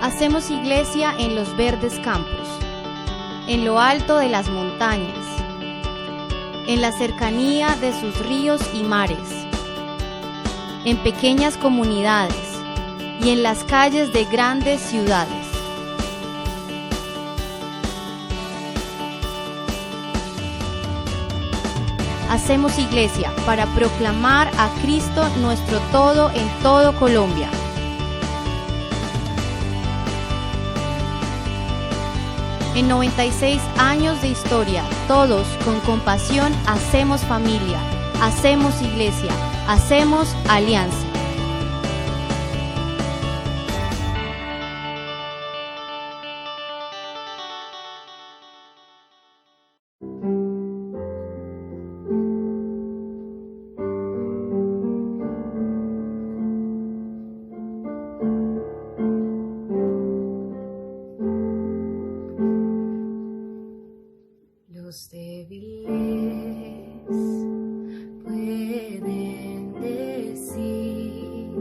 Hacemos iglesia en los verdes campos, en lo alto de las montañas, en la cercanía de sus ríos y mares, en pequeñas comunidades y en las calles de grandes ciudades. Hacemos iglesia para proclamar a Cristo nuestro todo en todo Colombia. En 96 años de historia, todos con compasión hacemos familia, hacemos iglesia, hacemos alianza. Los débiles pueden decir,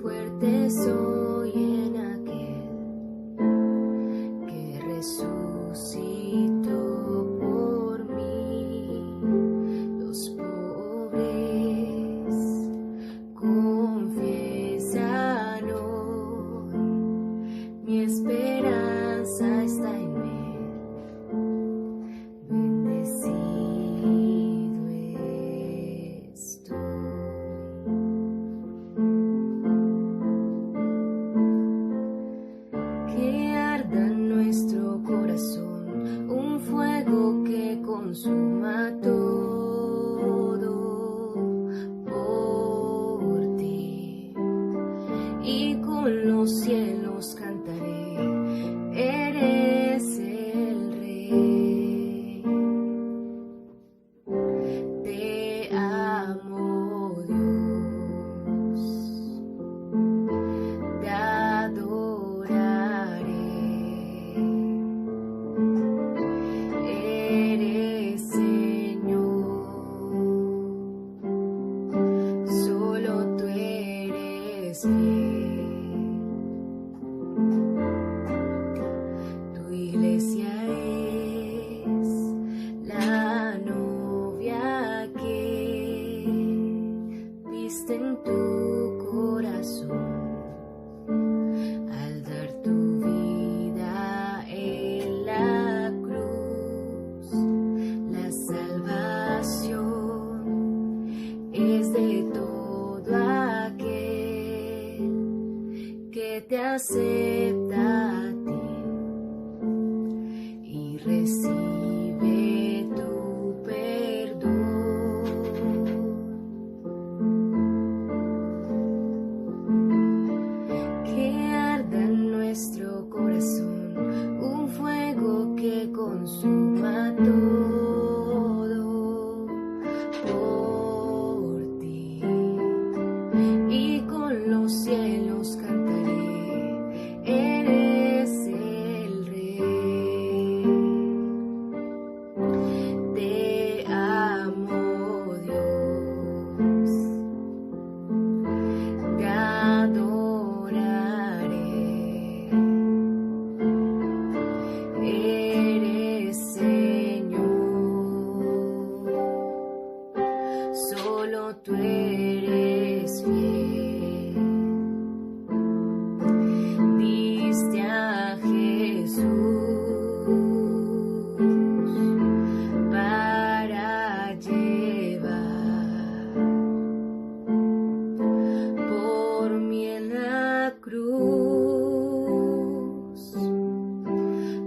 fuerte soy en aquel que resucitó por mí. Los pobres confiesan hoy, mi esperanza está en él. Consuma todo por ti, y con los cielos cantaré, eres el Rey. Te amo, Dios, te adoraré. Tu iglesia es la novia que viste en tu corazón al dar tu vida en la cruz. La salvación es de todo aquel que te acepta a ti y recibe tu perdón. Que arda en nuestro corazón un fuego que consuma todo por ti, y con los cielos cantaré, eres el Rey. Te amo, Dios, te adoraré. Eres Señor, solo tú eres fiel. Diste a Jesús para llevar por mí en la cruz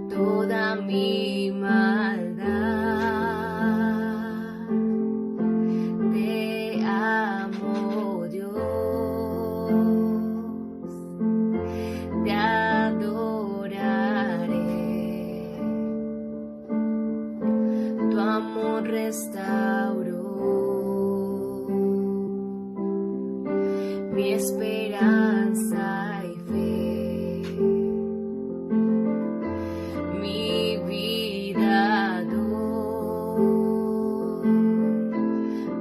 toda mi maldad. Te amo, Dios, te adoraré. Tu amor restauró mi esperanza y fe, mi vida doy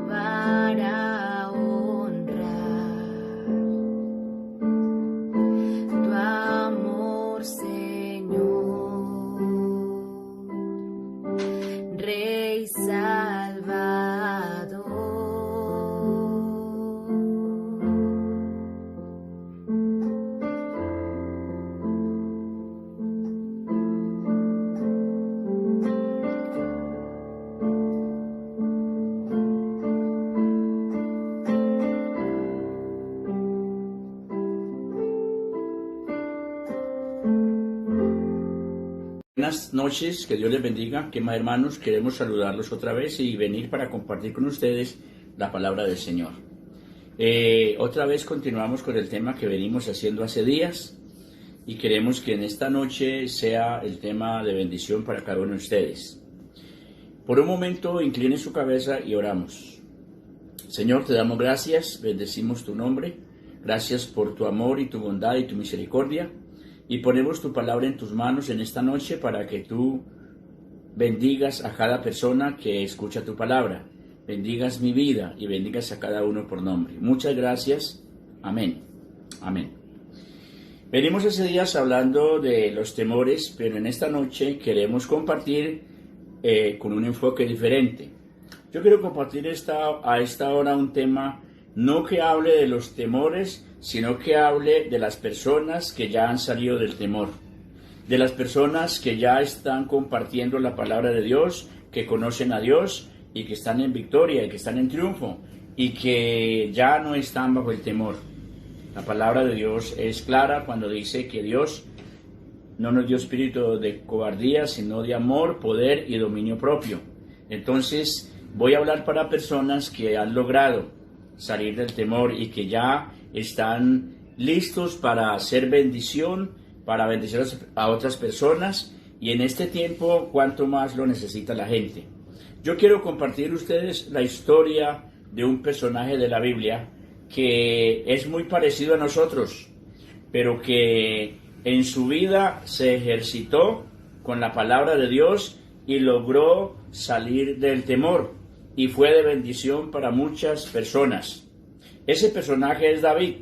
para honrar tu amor. buenas noches, que Dios les bendiga. Que más, hermanos, queremos saludarlos otra vez y venir para compartir con ustedes la palabra del Señor. Otra vez continuamos con el tema que venimos haciendo hace días y queremos que en esta noche sea el tema de bendición para cada uno de ustedes. Por un momento incline su cabeza y oramos. Señor, te damos gracias, bendecimos tu nombre, gracias por tu amor y tu bondad y tu misericordia, y ponemos tu palabra en tus manos en esta noche para que tú bendigas a cada persona que escucha tu palabra, bendigas mi vida y bendigas a cada uno por nombre. Muchas gracias. Amén. Amén. Venimos hace días hablando de los temores, pero en esta noche queremos compartir con un enfoque diferente. Yo quiero compartir a esta hora un tema no que hable de los temores, sino que hable de las personas que ya han salido del temor, de las personas que ya están compartiendo la palabra de Dios, que conocen a Dios y que están en victoria y que están en triunfo y que ya no están bajo el temor. La palabra de Dios es clara cuando dice que Dios no nos dio espíritu de cobardía, sino de amor, poder y dominio propio. Entonces, voy a hablar para personas que han logrado salir del temor y que ya están listos para hacer bendición, para bendecir a otras personas, y en este tiempo, cuánto más lo necesita la gente. Yo quiero compartir ustedes la historia de un personaje de la Biblia que es muy parecido a nosotros, pero que en su vida se ejercitó con la palabra de Dios y logró salir del temor y fue de bendición para muchas personas. Ese personaje es David.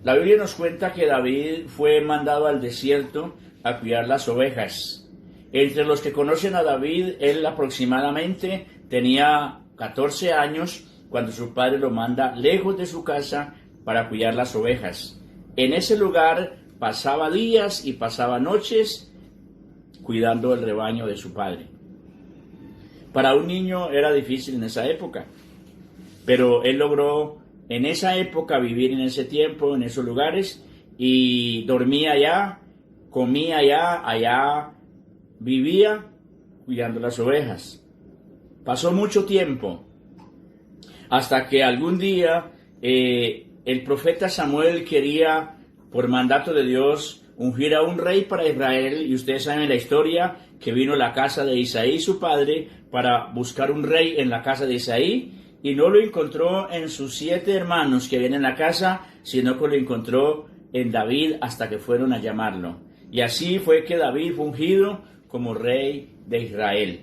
La Biblia nos cuenta que David fue mandado al desierto a cuidar las ovejas. Entre los que conocen a David, él aproximadamente tenía 14 años cuando su padre lo manda lejos de su casa para cuidar las ovejas. En ese lugar pasaba días y pasaba noches cuidando el rebaño de su padre. Para un niño era difícil en esa época, pero él logró en esa época vivir en ese tiempo, en esos lugares, y dormía allá, comía allá vivía cuidando las ovejas. Pasó mucho tiempo, hasta que algún día el profeta Samuel quería, por mandato de Dios, ungir a un rey para Israel, y ustedes saben la historia, que vino a la casa de Isaí, su padre, para buscar un rey en la casa de Isaí, y no lo encontró en sus 7 hermanos que vienen a la casa, sino que lo encontró en David hasta que fueron a llamarlo. Y así fue que David fue ungido como rey de Israel.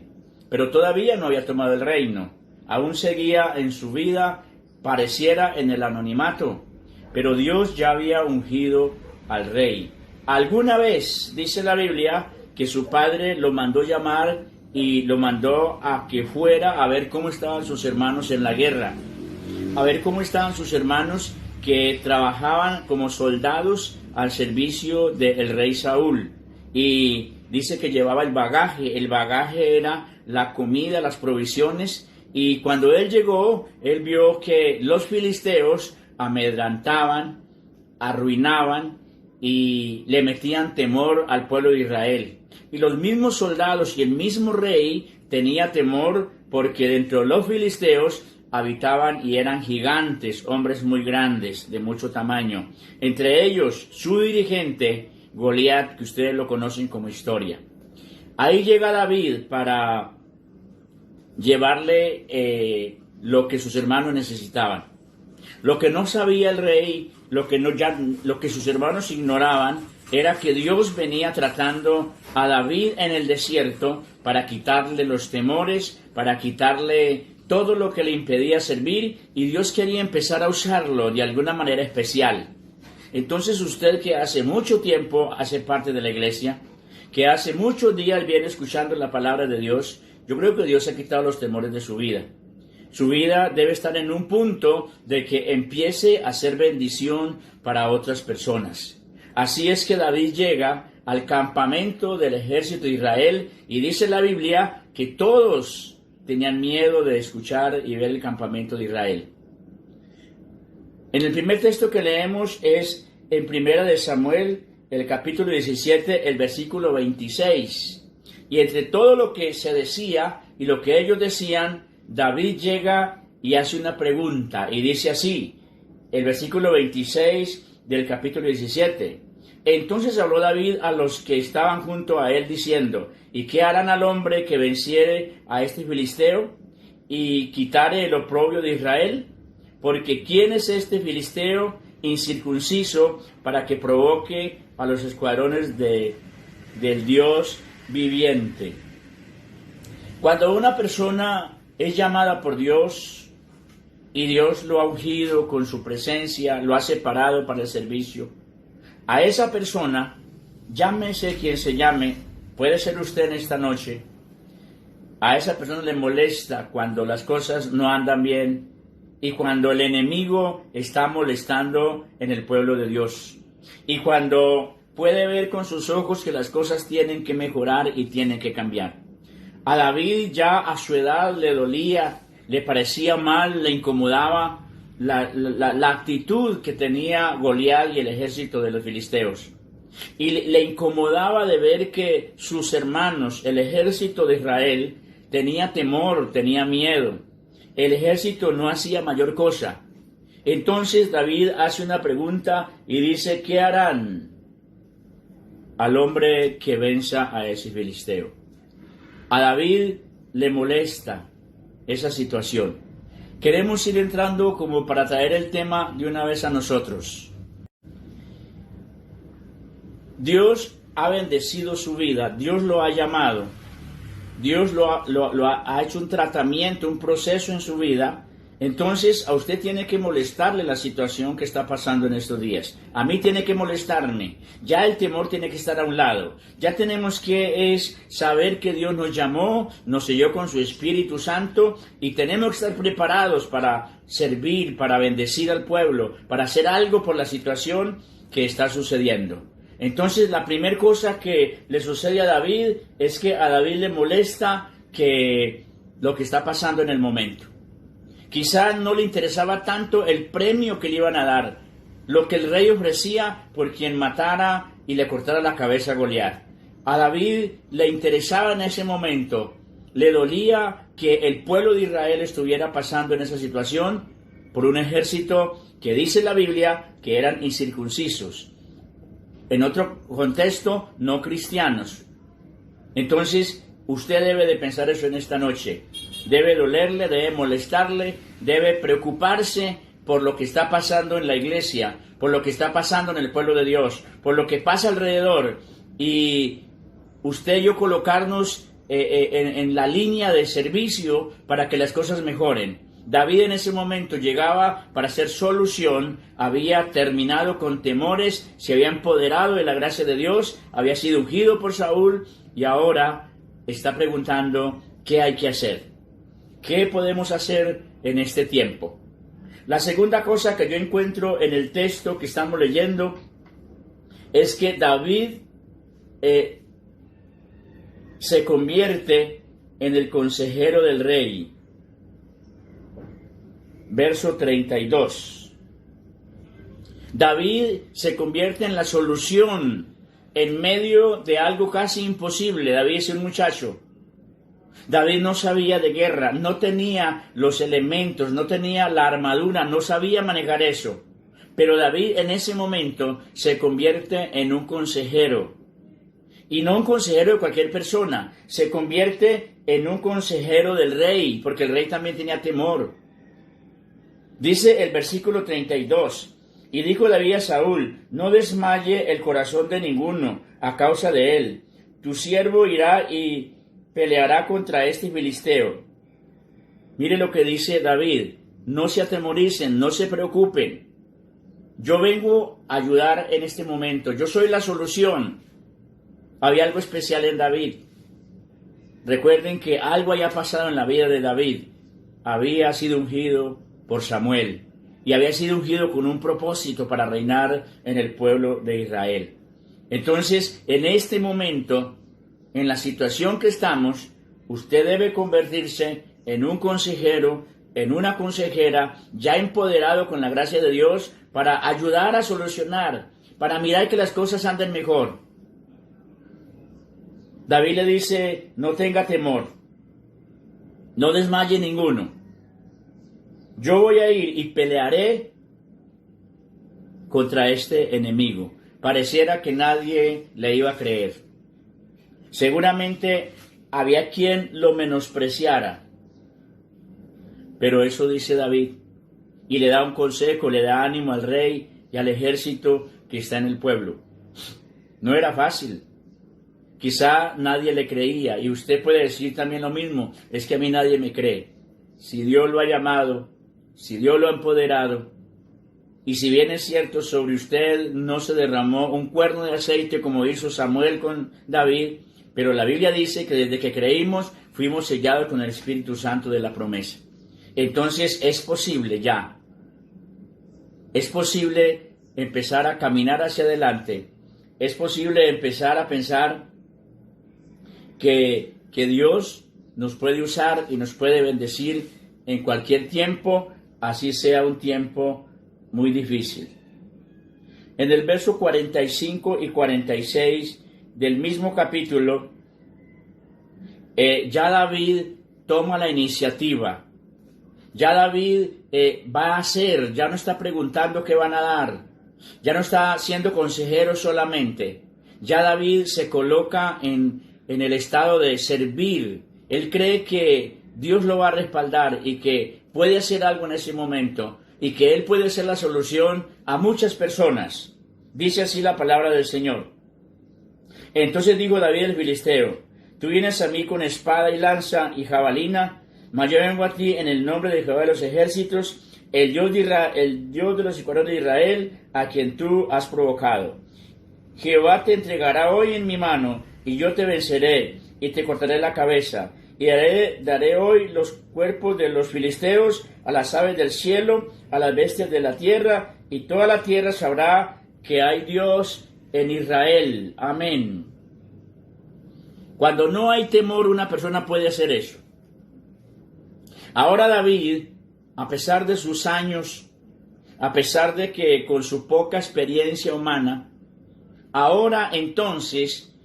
Pero todavía no había tomado el reino, aún seguía en su vida, pareciera en el anonimato, pero Dios ya había ungido al rey. Alguna vez, dice la Biblia, que su padre lo mandó llamar y lo mandó a que fuera a ver cómo estaban sus hermanos en la guerra, a ver cómo estaban sus hermanos que trabajaban como soldados al servicio del rey Saúl. Y dice que llevaba el bagaje era la comida, las provisiones, y cuando él llegó, él vio que los filisteos amedrantaban, arruinaban y le metían temor al pueblo de Israel. Y los mismos soldados y el mismo rey tenía temor porque dentro de los filisteos habitaban y eran gigantes, hombres muy grandes, de mucho tamaño. Entre ellos, su dirigente, Goliat, que ustedes lo conocen como historia. Ahí llega David para llevarle lo que sus hermanos necesitaban. Lo que no sabía el rey, lo que sus hermanos ignoraban, era que Dios venía tratando a David en el desierto para quitarle los temores, para quitarle todo lo que le impedía servir, y Dios quería empezar a usarlo de alguna manera especial. Entonces usted, que hace mucho tiempo hace parte de la iglesia, que hace muchos días viene escuchando la palabra de Dios, yo creo que Dios ha quitado los temores de su vida. Su vida debe estar en un punto de que empiece a ser bendición para otras personas. Así es que David llega al campamento del ejército de Israel y dice la Biblia que todos tenían miedo de escuchar y ver el campamento de Israel. En el primer texto que leemos es en Primera de Samuel, el capítulo 17, el versículo 26. Y entre todo lo que se decía y lo que ellos decían, David llega y hace una pregunta y dice así, el versículo 26 del capítulo 17. Entonces habló David a los que estaban junto a él diciendo, ¿y qué harán al hombre que venciere a este filisteo y quitare el oprobio de Israel? Porque ¿quién es este filisteo incircunciso para que provoque a los escuadrones del Dios viviente? Cuando una persona es llamada por Dios y Dios lo ha ungido con su presencia, lo ha separado para el servicio, a esa persona, llámese quien se llame, puede ser usted en esta noche, a esa persona le molesta cuando las cosas no andan bien y cuando el enemigo está molestando en el pueblo de Dios y cuando puede ver con sus ojos que las cosas tienen que mejorar y tienen que cambiar. A David ya a su edad le dolía, le parecía mal, le incomodaba la actitud que tenía Goliat y el ejército de los filisteos. Y le incomodaba de ver que sus hermanos, el ejército de Israel, tenía temor, tenía miedo. El ejército no hacía mayor cosa. Entonces David hace una pregunta y dice, ¿qué harán al hombre que venza a ese filisteo? A David le molesta esa situación. Queremos ir entrando como para traer el tema de una vez a nosotros. Dios ha bendecido su vida, Dios lo ha llamado, Dios ha hecho un tratamiento, un proceso en su vida. Entonces a usted tiene que molestarle la situación que está pasando en estos días. A mí tiene que molestarme. Ya el temor tiene que estar a un lado. Ya tenemos que saber que Dios nos llamó, nos selló con su Espíritu Santo y tenemos que estar preparados para servir, para bendecir al pueblo, para hacer algo por la situación que está sucediendo. Entonces la primera cosa que le sucede a David es que a David le molesta que lo que está pasando en el momento. Quizás no le interesaba tanto el premio que le iban a dar, lo que el rey ofrecía por quien matara y le cortara la cabeza a Goliat. A David le interesaba en ese momento, le dolía que el pueblo de Israel estuviera pasando en esa situación por un ejército que dice la Biblia que eran incircuncisos. En otro contexto, no cristianos. Entonces, usted debe de pensar eso en esta noche. Debe dolerle, debe molestarle, debe preocuparse por lo que está pasando en la iglesia, por lo que está pasando en el pueblo de Dios, por lo que pasa alrededor. Y usted y yo colocarnos en la línea de servicio para que las cosas mejoren. David en ese momento llegaba para hacer solución, había terminado con temores, se había empoderado de la gracia de Dios, había sido ungido por Saúl y ahora está preguntando qué hay que hacer, qué podemos hacer en este tiempo. La segunda cosa que yo encuentro en el texto que estamos leyendo es que David se convierte en el consejero del rey. Verso 32. David se convierte en la solución en medio de algo casi imposible. David es un muchacho. David no sabía de guerra, no tenía los elementos, no tenía la armadura, no sabía manejar eso. Pero David en ese momento se convierte en un consejero. Y no un consejero de cualquier persona, se convierte en un consejero del rey, porque el rey también tenía temor. Dice el versículo 32, y dijo David a Saúl, no desmaye el corazón de ninguno a causa de él. Tu siervo irá y peleará contra este filisteo. Mire lo que dice David, no se atemoricen, no se preocupen. Yo vengo a ayudar en este momento, yo soy la solución. Había algo especial en David. Recuerden que algo había pasado en la vida de David. Había sido ungido por Samuel y había sido ungido con un propósito para reinar en el pueblo de Israel. Entonces, en este momento, en la situación que estamos, usted debe convertirse en un consejero, en una consejera, ya empoderado con la gracia de Dios para ayudar a solucionar, para mirar que las cosas anden mejor. David le dice, no tenga temor, no desmaye ninguno. Yo voy a ir y pelearé contra este enemigo. Pareciera que nadie le iba a creer. Seguramente había quien lo menospreciara. Pero eso dice David. Y le da un consejo, le da ánimo al rey y al ejército que está en el pueblo. No era fácil. Quizá nadie le creía. Y usted puede decir también lo mismo. Es que a mí nadie me cree. Si Dios lo ha llamado, si Dios lo ha empoderado, y si bien es cierto sobre usted no se derramó un cuerno de aceite como hizo Samuel con David, pero la Biblia dice que desde que creímos fuimos sellados con el Espíritu Santo de la promesa. Entonces es posible ya. Es posible empezar a caminar hacia adelante. Es posible empezar a pensar que Dios nos puede usar y nos puede bendecir en cualquier tiempo, así sea un tiempo muy difícil. En el verso 45 y 46 del mismo capítulo, ya David toma la iniciativa. Ya David va a hacer, ya no está preguntando qué van a dar, ya no está siendo consejero solamente. Ya David se coloca en el estado de servir. Él cree que Dios lo va a respaldar y que puede hacer algo en ese momento y que Él puede ser la solución a muchas personas. Dice así la palabra del Señor. Entonces dijo David el filisteo, tú vienes a mí con espada y lanza y jabalina, mas yo vengo a ti en el nombre de Jehová de los ejércitos, el Dios de los escuadrones de Israel, a quien tú has provocado. Jehová te entregará hoy en mi mano, y yo te venceré, y te cortaré la cabeza, y daré hoy los cuerpos de los filisteos a las aves del cielo, a las bestias de la tierra, y toda la tierra sabrá que hay Dios en Israel. Amén. Cuando no hay temor, una persona puede hacer eso. Ahora David, a pesar de sus años, a pesar de que con su poca experiencia humana, ahora entonces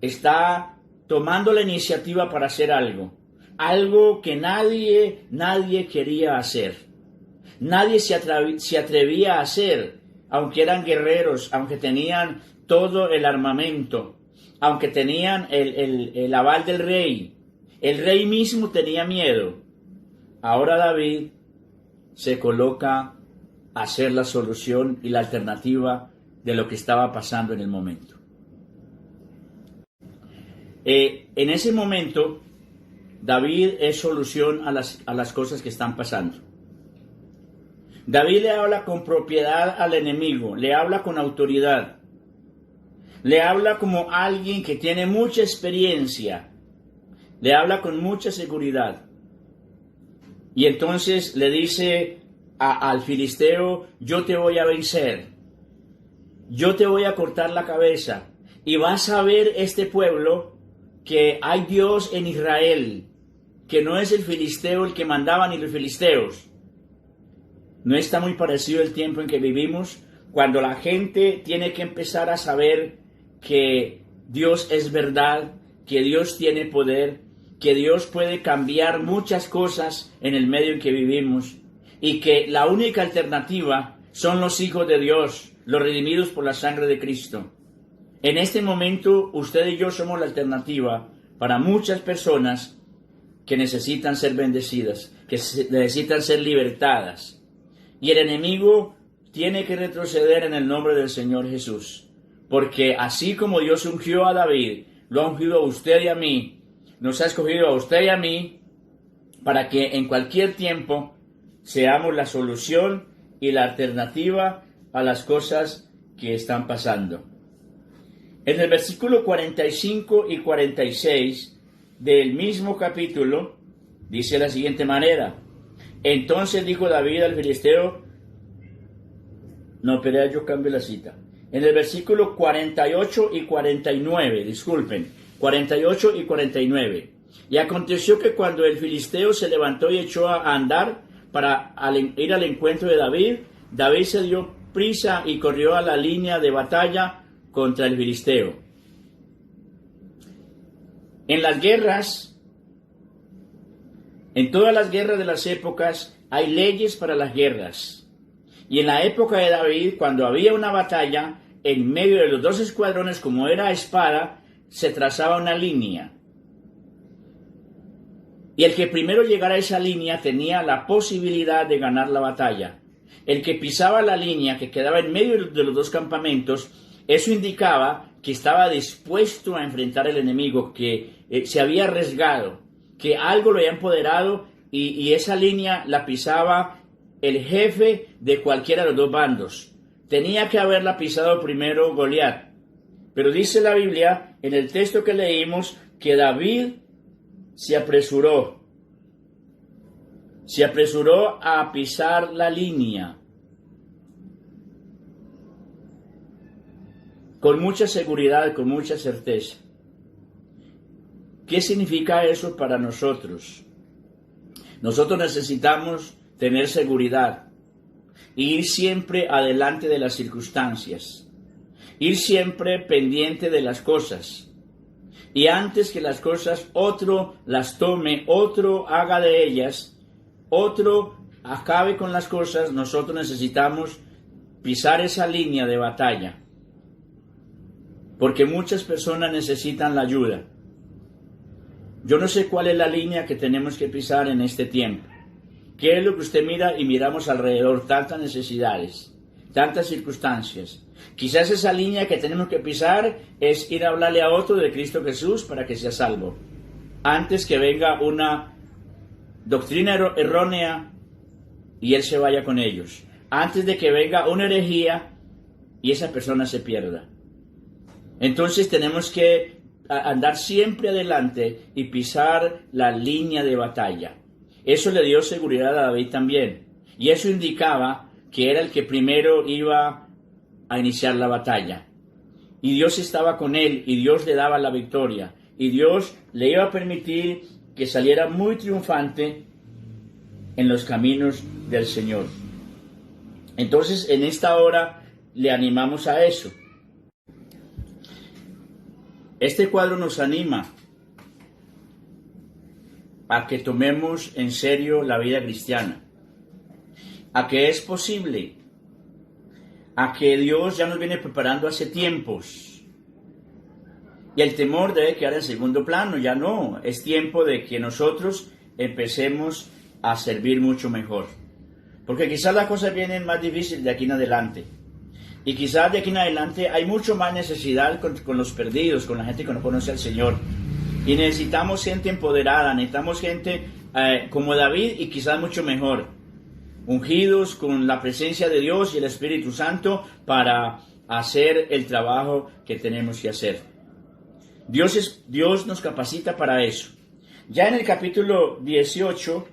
está tomando la iniciativa para hacer algo que nadie quería hacer. Nadie se atrevía a hacer, aunque eran guerreros, aunque tenían todo el armamento, aunque tenían el aval del rey. El rey mismo tenía miedo. Ahora David se coloca a ser la solución y la alternativa de lo que estaba pasando en el momento. En ese momento, David es solución a las cosas que están pasando. David le habla con propiedad al enemigo, le habla con autoridad, le habla como alguien que tiene mucha experiencia, le habla con mucha seguridad. Y entonces le dice al filisteo, yo te voy a vencer, yo te voy a cortar la cabeza, y vas a ver este pueblo que hay Dios en Israel, que no es el filisteo el que mandaba ni los filisteos. ¿No está muy parecido el tiempo en que vivimos, cuando la gente tiene que empezar a saber que Dios es verdad, que Dios tiene poder, que Dios puede cambiar muchas cosas en el medio en que vivimos y que la única alternativa son los hijos de Dios, los redimidos por la sangre de Cristo? En este momento, usted y yo somos la alternativa para muchas personas que necesitan ser bendecidas, que necesitan ser libertadas. Y el enemigo tiene que retroceder en el nombre del Señor Jesús. Porque así como Dios ungió a David, lo ha ungido a usted y a mí, nos ha escogido a usted y a mí, para que en cualquier tiempo seamos la solución y la alternativa a las cosas que están pasando. En el versículo 45 y 46 del mismo capítulo, dice de la siguiente manera: entonces dijo David al filisteo, yo cambio la cita. En el versículo 48 y 49, 48 y 49. Y aconteció que cuando el filisteo se levantó y echó a andar para ir al encuentro de David, David se dio prisa y corrió a la línea de batalla contra el filisteo. En las guerras, en todas las guerras de las épocas, hay leyes para las guerras. Y en la época de David, cuando había una batalla, en medio de los dos escuadrones, como era espada, se trazaba una línea. Y el que primero llegara a esa línea tenía la posibilidad de ganar la batalla. El que pisaba la línea que quedaba en medio de los dos campamentos, eso indicaba que estaba dispuesto a enfrentar al enemigo, que se había arriesgado, que algo lo había empoderado y esa línea la pisaba el jefe de cualquiera de los dos bandos. Tenía que haberla pisado primero Goliat. Pero dice la Biblia, en el texto que leímos, que David se apresuró a pisar la línea con mucha seguridad, con mucha certeza. ¿Qué significa eso para nosotros? Nosotros necesitamos tener seguridad, ir siempre adelante de las circunstancias, ir siempre pendiente de las cosas. Y antes que las cosas otro las tome, otro haga de ellas, otro acabe con las cosas, nosotros necesitamos pisar esa línea de batalla. Porque muchas personas necesitan la ayuda. Yo no sé cuál es la línea que tenemos que pisar en este tiempo. ¿Qué es lo que usted mira y miramos alrededor? Tantas necesidades, tantas circunstancias. Quizás esa línea que tenemos que pisar es ir a hablarle a otro de Cristo Jesús para que sea salvo. Antes que venga una doctrina errónea y él se vaya con ellos. Antes de que venga una herejía y esa persona se pierda. Entonces tenemos que andar siempre adelante y pisar la línea de batalla. Eso le dio seguridad a David también. Y eso indicaba que era el que primero iba a iniciar la batalla. Y Dios estaba con él y Dios le daba la victoria. Y Dios le iba a permitir que saliera muy triunfante en los caminos del Señor. Entonces en esta hora le animamos a eso. Este cuadro nos anima a que tomemos en serio la vida cristiana, a que es posible, a que Dios ya nos viene preparando hace tiempos. Y el temor debe quedar en segundo plano, ya no, es tiempo de que nosotros empecemos a servir mucho mejor. Porque quizás las cosas vienen más difíciles de aquí en adelante. Y quizás de aquí en adelante hay mucho más necesidad con los perdidos, con la gente que no conoce al Señor. Y necesitamos gente empoderada, necesitamos gente como David y quizás mucho mejor. Ungidos con la presencia de Dios y el Espíritu Santo para hacer el trabajo que tenemos que hacer. Dios nos capacita para eso. Ya en el capítulo 18,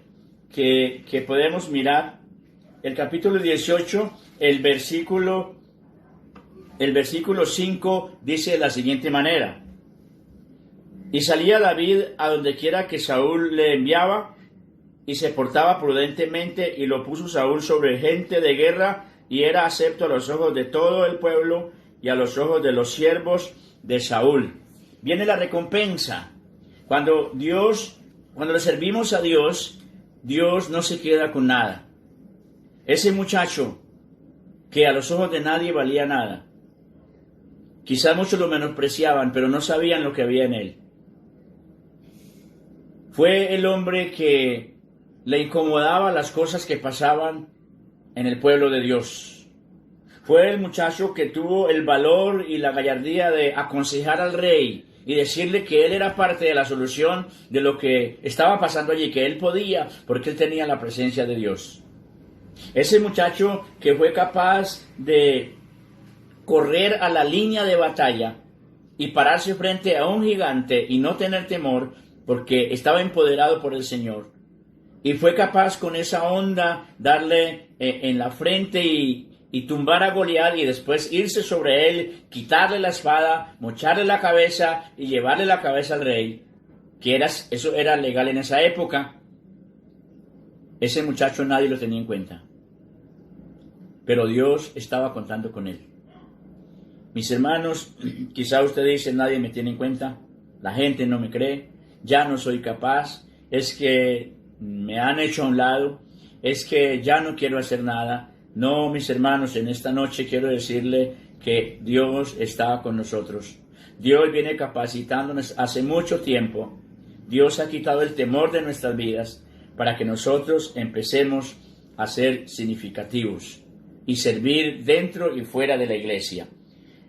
que podemos mirar, el capítulo 18, el versículo 5 dice de la siguiente manera: y salía David a donde quiera que Saúl le enviaba, y se portaba prudentemente, y lo puso Saúl sobre gente de guerra, y era acepto a los ojos de todo el pueblo y a los ojos de los siervos de Saúl. Viene la recompensa. Cuando le servimos a Dios, Dios no se queda con nada. Ese muchacho que a los ojos de nadie valía nada, quizás muchos lo menospreciaban, pero no sabían lo que había en él. Fue el hombre que le incomodaba las cosas que pasaban en el pueblo de Dios. Fue el muchacho que tuvo el valor y la gallardía de aconsejar al rey y decirle que él era parte de la solución de lo que estaba pasando allí, que él podía, porque él tenía la presencia de Dios. Ese muchacho que fue capaz de correr a la línea de batalla y pararse frente a un gigante y no tener temor, porque estaba empoderado por el Señor. Y fue capaz con esa onda darle en la frente y tumbar a Goliat, y después irse sobre él, quitarle la espada, mocharle la cabeza y llevarle la cabeza al rey, eso era legal en esa época. Ese muchacho nadie lo tenía en cuenta, pero Dios estaba contando con él. Mis hermanos, quizá usted dice, nadie me tiene en cuenta. la gente no me cree, ya no soy capaz, es que me han hecho a un lado, es que ya no quiero hacer nada. No, mis hermanos, en esta noche quiero decirle que Dios está con nosotros. Dios viene capacitándonos hace mucho tiempo. Dios ha quitado el temor de nuestras vidas para que nosotros empecemos a ser significativos y servir dentro y fuera de la iglesia.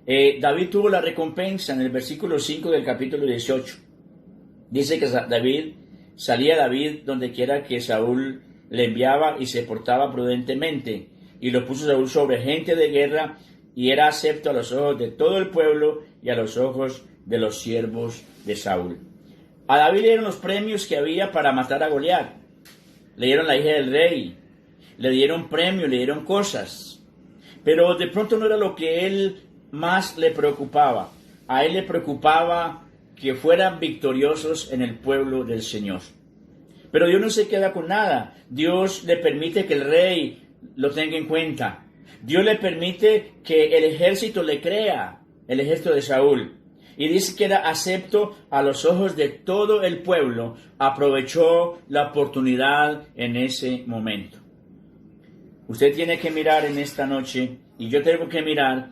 David tuvo la recompensa en el versículo 5 del capítulo 18. Dice que salía David donde quiera que Saúl le enviaba y se portaba prudentemente, y lo puso Saúl sobre gente de guerra, y era acepto a los ojos de todo el pueblo y a los ojos de los siervos de Saúl. A David le dieron los premios que había para matar a Goliat. Le dieron la hija del rey, le dieron premios, le dieron cosas. Pero de pronto no era lo que él más le preocupaba. A él le preocupaba que fueran victoriosos en el pueblo del Señor. Pero Dios no se queda con nada. Dios le permite que el rey lo tenga en cuenta. Dios le permite que el ejército le crea, el ejército de Saúl. Y dice que era acepto a los ojos de todo el pueblo. Aprovechó la oportunidad en ese momento. Usted tiene que mirar en esta noche, y yo tengo que mirar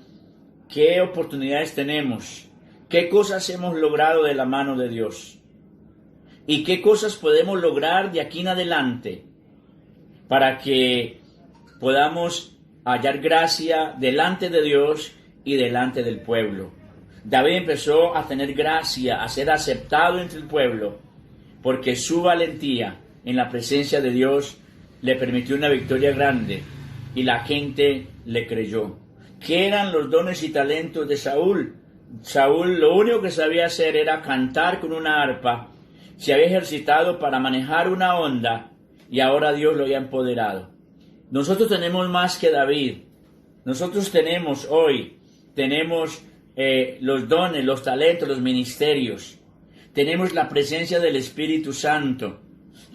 qué oportunidades tenemos, qué cosas hemos logrado de la mano de Dios y qué cosas podemos lograr de aquí en adelante para que podamos hallar gracia delante de Dios y delante del pueblo. David empezó a tener gracia, a ser aceptado entre el pueblo, porque su valentía en la presencia de Dios le permitió una victoria grande y la gente le creyó. ¿Qué eran los dones y talentos de Saúl? Saúl lo único que sabía hacer era cantar con una arpa, se había ejercitado para manejar una onda y ahora Dios lo había empoderado. Nosotros tenemos más que David. Nosotros tenemos los dones, los talentos, los ministerios. Tenemos la presencia del Espíritu Santo.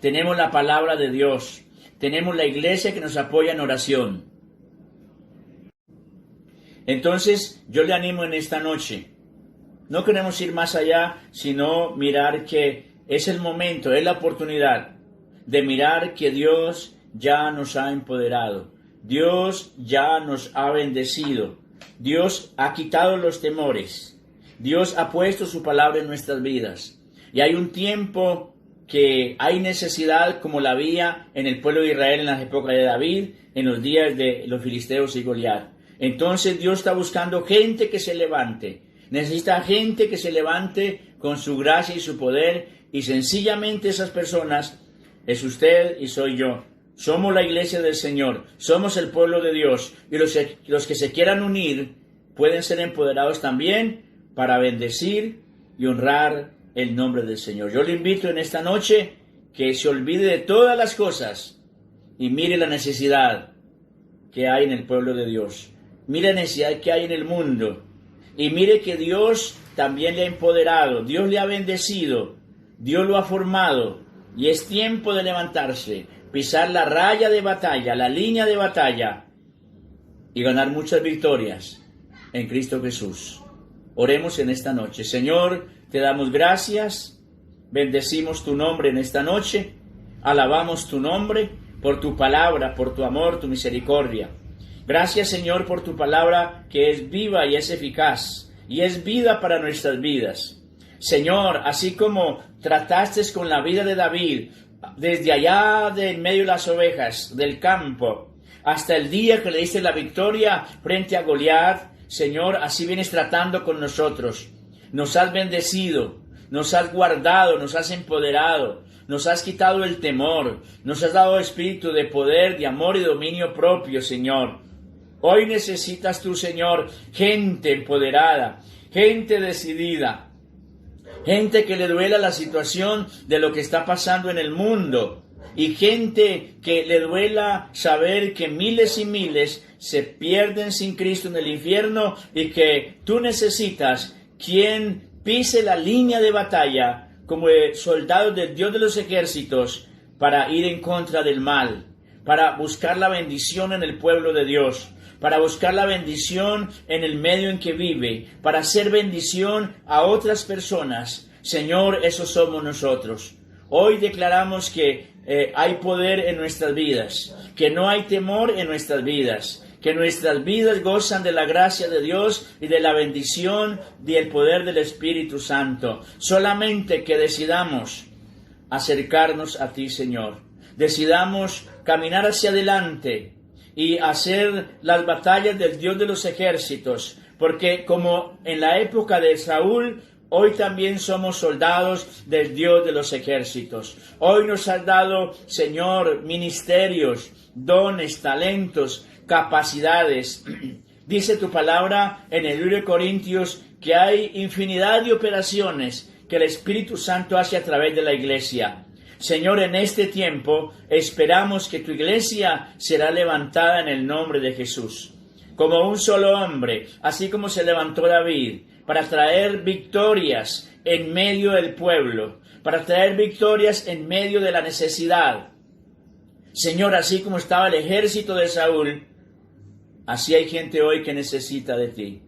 Tenemos la palabra de Dios. Tenemos la iglesia que nos apoya en oración. Entonces, yo le animo en esta noche. No queremos ir más allá, sino mirar que es el momento, es la oportunidad de mirar que Dios ya nos ha empoderado. Dios ya nos ha bendecido. Dios ha quitado los temores. Dios ha puesto su palabra en nuestras vidas. Y hay un tiempo que hay necesidad como la había en el pueblo de Israel en las épocas de David, en los días de los filisteos y Goliat. Entonces Dios está buscando gente que se levante. Necesita gente que se levante con su gracia y su poder, y sencillamente esas personas es usted y soy yo. Somos la iglesia del Señor, somos el pueblo de Dios, y los que se quieran unir pueden ser empoderados también para bendecir y honrar el nombre del Señor. Yo le invito en esta noche que se olvide de todas las cosas y mire la necesidad que hay en el pueblo de Dios. Mire la necesidad que hay en el mundo y mire que Dios también le ha empoderado, Dios le ha bendecido, Dios lo ha formado y es tiempo de levantarse, pisar la raya de batalla, la línea de batalla y ganar muchas victorias en Cristo Jesús. Oremos en esta noche. Señor, te damos gracias, bendecimos tu nombre en esta noche, alabamos tu nombre por tu palabra, por tu amor, tu misericordia. Gracias, Señor, por tu palabra que es viva y es eficaz y es vida para nuestras vidas. Señor, así como trataste con la vida de David, desde allá de en medio de las ovejas del campo, hasta el día que le diste la victoria frente a Goliat, Señor, así vienes tratando con nosotros. Nos has bendecido, nos has guardado, nos has empoderado, nos has quitado el temor, nos has dado espíritu de poder, de amor y dominio propio, Señor. Hoy necesitas tú, Señor, gente empoderada, gente decidida, gente que le duela la situación de lo que está pasando en el mundo y gente que le duela saber que miles y miles se pierden sin Cristo en el infierno y que tú necesitas quien pise la línea de batalla como soldados del Dios de los ejércitos para ir en contra del mal, para buscar la bendición en el pueblo de Dios, para buscar la bendición en el medio en que vive, para hacer bendición a otras personas, Señor, eso somos nosotros. Hoy declaramos que hay poder en nuestras vidas, que no hay temor en nuestras vidas, que nuestras vidas gozan de la gracia de Dios y de la bendición y el poder del Espíritu Santo. Solamente que decidamos acercarnos a ti, Señor. Decidamos caminar hacia adelante y hacer las batallas del Dios de los ejércitos, porque como en la época de Saúl, hoy también somos soldados del Dios de los ejércitos. Hoy nos has dado, Señor, ministerios, dones, talentos, capacidades. Dice tu palabra en el libro de Corintios que hay infinidad de operaciones que el Espíritu Santo hace a través de la iglesia. Señor, en este tiempo esperamos que tu iglesia será levantada en el nombre de Jesús. Como un solo hombre, así como se levantó David, para traer victorias en medio del pueblo, para traer victorias en medio de la necesidad. Señor, así como estaba el ejército de Saúl, así hay gente hoy que necesita de ti.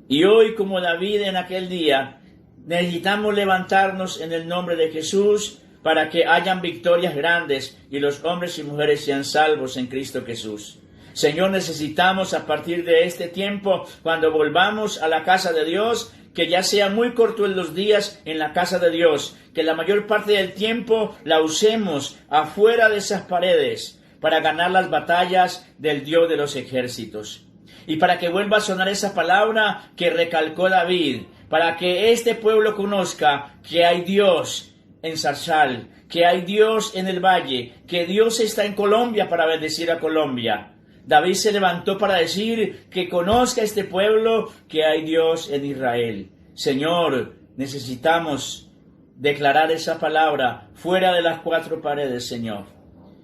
Y hoy, como David en aquel día, necesitamos levantarnos en el nombre de Jesús para que hayan victorias grandes y los hombres y mujeres sean salvos en Cristo Jesús. Señor, necesitamos a partir de este tiempo, cuando volvamos a la casa de Dios, que ya sea muy corto en los días en la casa de Dios, que la mayor parte del tiempo la usemos afuera de esas paredes para ganar las batallas del Dios de los ejércitos. Y para que vuelva a sonar esa palabra que recalcó David, para que este pueblo conozca que hay Dios en Zarzal, que hay Dios en el valle, que Dios está en Colombia para bendecir a Colombia. David se levantó para decir que conozca este pueblo que hay Dios en Israel. Señor, necesitamos declarar esa palabra fuera de las cuatro paredes, Señor,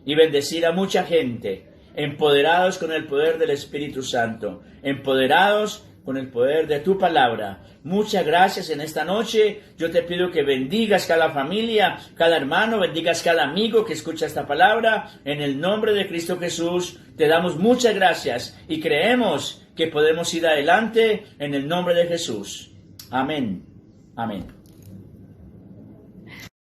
y bendecir a mucha gente, empoderados con el poder del Espíritu Santo, empoderados con el poder de tu palabra. Muchas gracias en esta noche. Yo te pido que bendigas cada familia, cada hermano, bendigas cada amigo que escucha esta palabra. En el nombre de Cristo Jesús, te damos muchas gracias y creemos que podemos ir adelante en el nombre de Jesús. Amén. Amén.